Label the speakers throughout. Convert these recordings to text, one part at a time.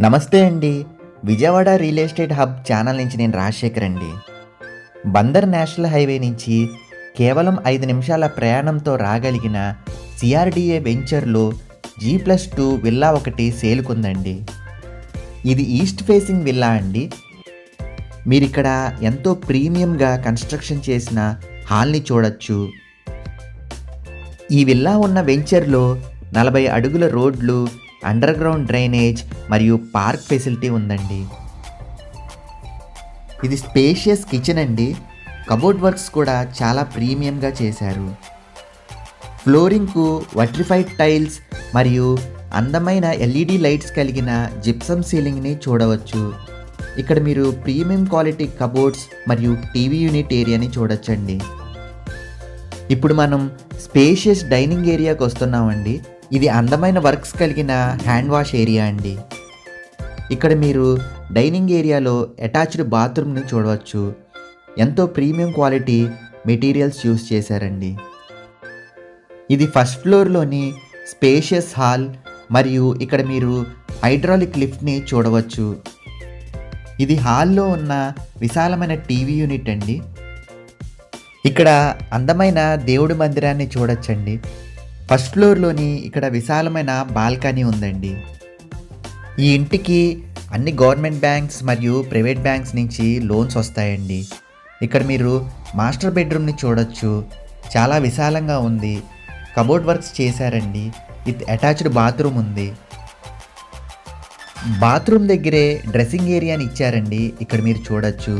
Speaker 1: నమస్తే అండి. Vijayawada real estate hub channel నుంచి నేను రాజశేఖర్ అండి. బందర్ నేషనల్ హైవే నుంచి కేవలం 5 నిమిషాల ప్రయాణంతో రాగలిగిన సిఆర్డిఏ వెంచర్లో G+2 విల్లా ఒకటి సేల్కుందండి. ఇది ఈస్ట్ ఫేసింగ్ విల్లా అండి. మీరిక్కడ ఎంతో ప్రీమియంగా కన్స్ట్రక్షన్ చేసిన హాల్ని చూడొచ్చు. ఈ విల్లా ఉన్న వెంచర్లో 40 అడుగుల రోడ్లు, అండర్ గ్రౌండ్ డ్రైనేజ్ మరియు పార్క్ ఫెసిలిటీ ఉందండి. ఇది స్పేషియస్ కిచెన్ అండి. కబోర్డ్ వర్క్స్ కూడా చాలా ప్రీమియంగా చేశారు. ఫ్లోరింగ్కు వట్రిఫైడ్ టైల్స్ మరియు అందమైన ఎల్ఈడి లైట్స్ కలిగిన జిప్సమ్ సీలింగ్ని చూడవచ్చు. ఇక్కడ మీరు ప్రీమియం క్వాలిటీ కబోర్డ్స్ మరియు టీవీ యూనిట్ ఏరియాని చూడొచ్చండి. ఇప్పుడు మనం స్పేషియస్ డైనింగ్ ఏరియాకి వస్తున్నామండి. ఇది అందమైన వర్క్స్ కలిగిన హ్యాండ్ వాష్ ఏరియా అండి. ఇక్కడ మీరు డైనింగ్ ఏరియాలో అటాచ్డ్ బాత్రూమ్ని చూడవచ్చు. ఎంతో ప్రీమియం క్వాలిటీ మెటీరియల్స్ యూస్ చేశారండి. ఇది ఫస్ట్ ఫ్లోర్లోని స్పేషియస్ హాల్ మరియు ఇక్కడ మీరు హైడ్రాలిక్ లిఫ్ట్ని చూడవచ్చు. ఇది హాల్లో ఉన్న విశాలమైన టీవీ యూనిట్ అండి. ఇక్కడ అందమైన దేవుడి మందిరాన్ని చూడొచ్చండి. ఫస్ట్ ఫ్లోర్లోని ఇక్కడ విశాలమైన బాల్కనీ ఉందండి. ఈ ఇంటికి అన్ని గవర్నమెంట్ బ్యాంక్స్ మరియు ప్రైవేట్ బ్యాంక్స్ నుంచి లోన్స్ వస్తాయండి. ఇక్కడ మీరు మాస్టర్ బెడ్రూమ్ని చూడొచ్చు. చాలా విశాలంగా ఉంది. కబోర్డ్ వర్క్స్ చేశారండి. విత్ అటాచ్డ్ బాత్రూమ్ ఉంది. బాత్రూమ్ దగ్గరే డ్రెస్సింగ్ ఏరియాని ఇచ్చారండి. ఇక్కడ మీరు చూడొచ్చు.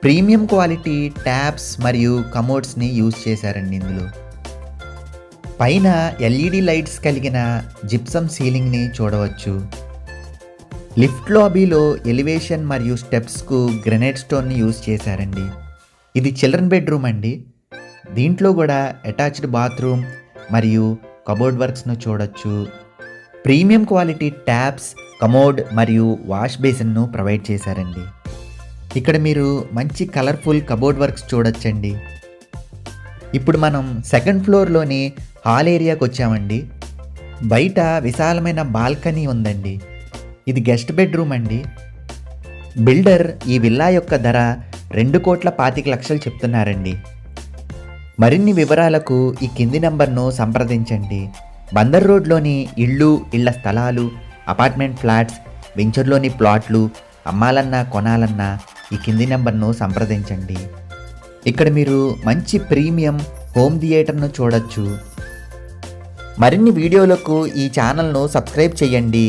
Speaker 1: ప్రీమియం క్వాలిటీ ట్యాప్స్ మరియు కమోడ్స్ని యూజ్ చేశారండి. ఇందులో పైన ఎల్ఈడి లైట్స్ కలిగిన జిప్సమ్ సీలింగ్ని చూడవచ్చు. లిఫ్ట్ లాబీలో ఎలివేషన్ మరియు స్టెప్స్కు గ్రెనైట్ స్టోన్ని యూజ్ చేశారండి. ఇది చిల్డ్రన్ బెడ్రూమ్ అండి. దీంట్లో కూడా అటాచ్డ్ బాత్రూమ్ మరియు కబోర్డ్ వర్క్స్ను చూడొచ్చు. ప్రీమియం క్వాలిటీ ట్యాప్స్, కమోడ్ మరియు వాష్ బేసిన్ను ప్రొవైడ్ చేశారండి. ఇక్కడ మీరు మంచి కలర్ఫుల్ కబోర్డ్ వర్క్స్ చూడొచ్చండి. ఇప్పుడు మనం సెకండ్ ఫ్లోర్లోని హాల్ ఏరియాకి వచ్చామండి. బయట విశాలమైన బాల్కనీ ఉందండి. ఇది గెస్ట్ బెడ్రూమ్ అండి. బిల్డర్ ఈ విల్లా యొక్క ధర 2,25,00,000 చెప్తున్నారండి. మరిన్ని వివరాలకు ఈ కింది నంబర్ను సంప్రదించండి. బందర్ రోడ్లోని ఇళ్ల స్థలాలు, అపార్ట్మెంట్ ఫ్లాట్స్, వెంచర్లోని ప్లాట్లు అమ్మాలన్నా కొనాలన్నా ఈ కింది నెంబర్ను సంప్రదించండి. ఇక్కడ మీరు మంచి ప్రీమియం హోమ్ థియేటర్ను చూడొచ్చు. మరిన్ని వీడియోలకు ఈ ఛానల్ను సబ్స్క్రైబ్ చేయండి.